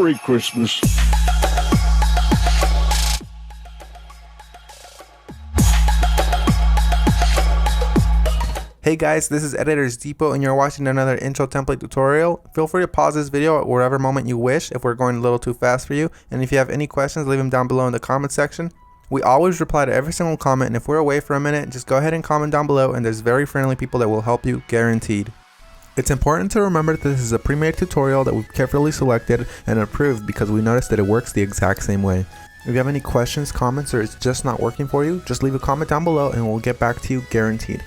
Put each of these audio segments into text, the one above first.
Merry Christmas. Hey guys, this is Editors Depot and you're watching another intro template tutorial. Feel free to pause this video at whatever moment you wish if we're going a little too fast for you. And if you have any questions, leave them down below in the comment section. We always reply to every single comment, and if we're away for a minute, just go ahead and comment down below and there's very friendly people that will help you, guaranteed. It's important to remember that this is a pre-made tutorial that we've carefully selected and approved because we noticed that it works the exact same way. If you have any questions, comments, or it's just not working for you, just leave a comment down below and we'll get back to you, guaranteed.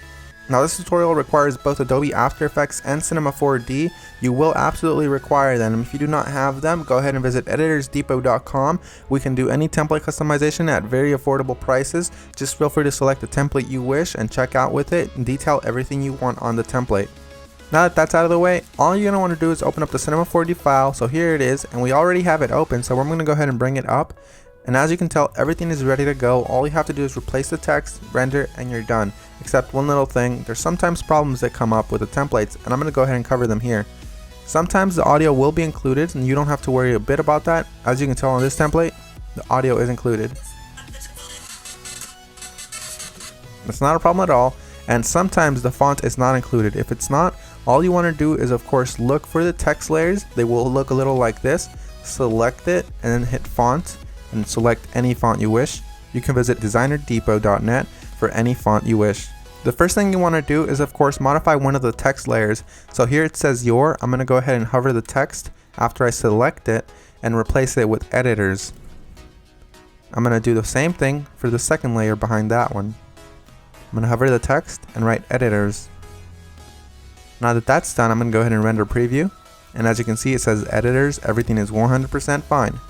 Now this tutorial requires both Adobe After Effects and Cinema 4D. You will absolutely require them. If you do not have them, go ahead and visit EditorsDepot.com. We can do any template customization at very affordable prices. Just feel free to select the template you wish and check out with it and detail everything you want on the template. Now that that's out of the way, all you're going to want to do is open up the Cinema 4D file. So here it is, and we already have it open, so I'm going to go ahead and bring it up. And as you can tell, everything is ready to go. All you have to do is replace the text, render, and you're done. Except one little thing, there's sometimes problems that come up with the templates, and I'm going to go ahead and cover them here. Sometimes the audio will be included, and you don't have to worry a bit about that. As you can tell on this template, the audio is included. It's not a problem at all, and sometimes the font is not included. If it's not, all you want to do is of course look for the text layers. They will look a little like this. Select it, and then hit font, and select any font you wish. You can visit DesignerDepot.net for any font you wish. The first thing you want to do is of course modify one of the text layers. So here it says your. I'm going to go ahead and hover the text after I select it and replace it with editors. I'm going to do the same thing for the second layer behind that one. I'm going to hover the text and write editors. Now that that's done, I'm going to go ahead and render preview. And as you can see, it says editors, everything is 100% fine.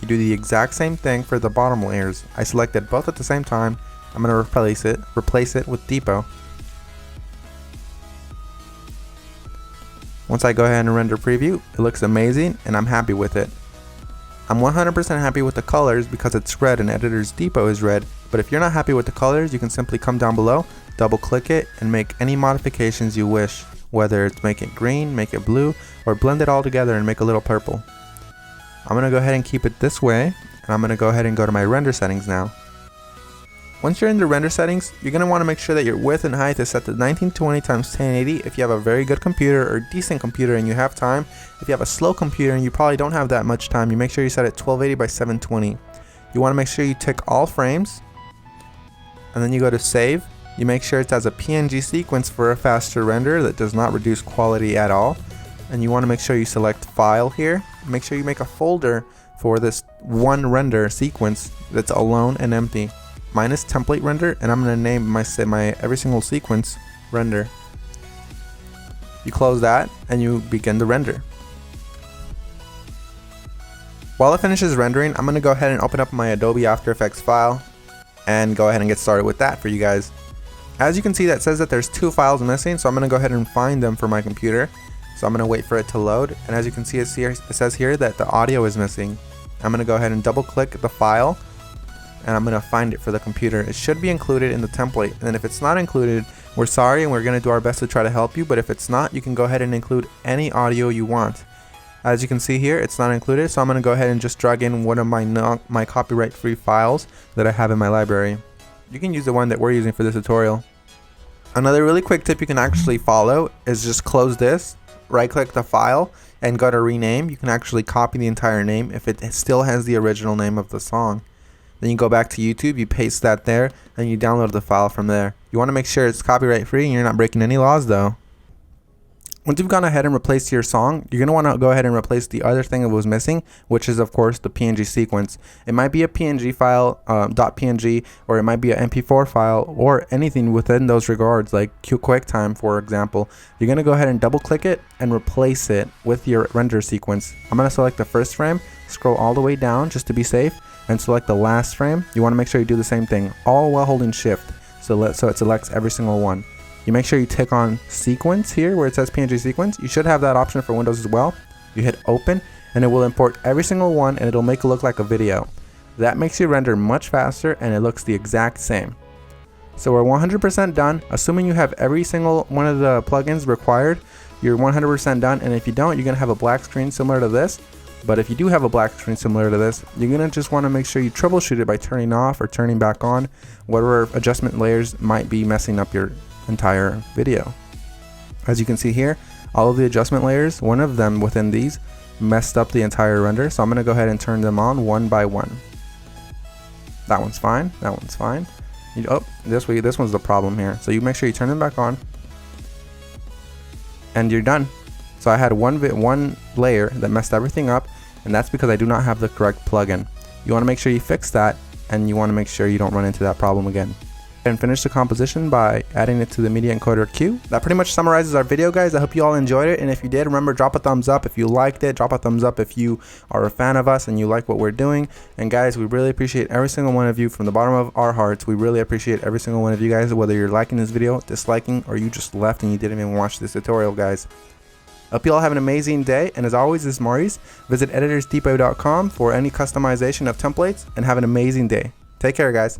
You do the exact same thing for the bottom layers. I selected both at the same time. I'm going to replace it with Depot. Once I go ahead and render preview, it looks amazing and I'm happy with it. I'm 100% happy with the colors because it's red and Editors Depot is red, but if you're not happy with the colors, you can simply come down below, double click it, and make any modifications you wish, whether it's make it green, make it blue, or blend it all together and make a little purple. I'm going to go ahead and keep it this way, and I'm going to go ahead and go to my render settings now. Once you're in the render settings, you're going to want to make sure that your width and height is set to 1920 x 1080 if you have a very good computer or decent computer and you have time. If you have a slow computer and you probably don't have that much time, you make sure you set it 1280 by 720. You want to make sure you tick all frames, and then you go to save. You make sure it's as a PNG sequence for a faster render that does not reduce quality at all. And you want to make sure you select file here. Make sure you make a folder for this one render sequence that's alone and empty. Mine is template render, and I'm going to name my every single sequence render. You close that and you begin the render. While it finishes rendering, I'm going to go ahead and open up my Adobe After Effects file and go ahead and get started with that for you guys. As you can see, that says that there's 2 files missing, so I'm going to go ahead and find them for my computer. So I'm going to wait for it to load, and as you can see, it says here that the audio is missing. I'm going to go ahead and double click the file, and I'm going to find it for the computer. It should be included in the template, and if it's not included, we're sorry and we're going to do our best to try to help you, but if it's not, you can go ahead and include any audio you want. As you can see here, it's not included, so I'm going to go ahead and just drag in one of my copyright-free files that I have in my library. You can use the one that we're using for this tutorial. Another really quick tip you can actually follow is just close this, right click the file, and go to rename. You can actually copy the entire name if it still has the original name of the song. Then you go back to YouTube, you paste that there, and you download the file from there. You want to make sure it's copyright free and you're not breaking any laws though. Once you've gone ahead and replaced your song, you're going to want to go ahead and replace the other thing that was missing, which is of course the PNG sequence. It might be a PNG file, .png, or it might be an MP4 file, or anything within those regards, like QuickTime for example. You're going to go ahead and double click it and replace it with your render sequence. I'm going to select the first frame, scroll all the way down just to be safe, and select the last frame. You want to make sure you do the same thing, all while holding shift, so it selects every single one. You make sure you tick on sequence here where it says PNG sequence. You should have that option for Windows as well. You hit open and it will import every single one, and it'll make it look like a video. That makes your render much faster and it looks the exact same. So we're 100% done. Assuming you have every single one of the plugins required, you're 100% done, and if you don't, you're going to have a black screen similar to this. But if you do have a black screen similar to this, you're gonna just want to make sure you troubleshoot it by turning off or turning back on whatever adjustment layers might be messing up your entire video. As you can see here, all of the adjustment layers, one of them within these messed up the entire render, so I'm gonna go ahead and turn them on one by one. That one's fine, that one's fine. This one's the problem here. So you make sure you turn them back on, and you're done. So I had one layer that messed everything up, and that's because I do not have the correct plugin. You want to make sure you fix that, and you want to make sure you don't run into that problem again. And finish the composition by adding it to the media encoder queue. That pretty much summarizes our video, guys. I hope you all enjoyed it, and if you did, remember, drop a thumbs up if you liked it. Drop a thumbs up if you are a fan of us and you like what we're doing. And guys, we really appreciate every single one of you from the bottom of our hearts. We really appreciate every single one of you guys, whether you're liking this video, disliking, or you just left and you didn't even watch this tutorial, guys. Hope you all have an amazing day, and as always, this is Maurice. Visit EditorsDepot.com for any customization of templates, and have an amazing day. Take care, guys.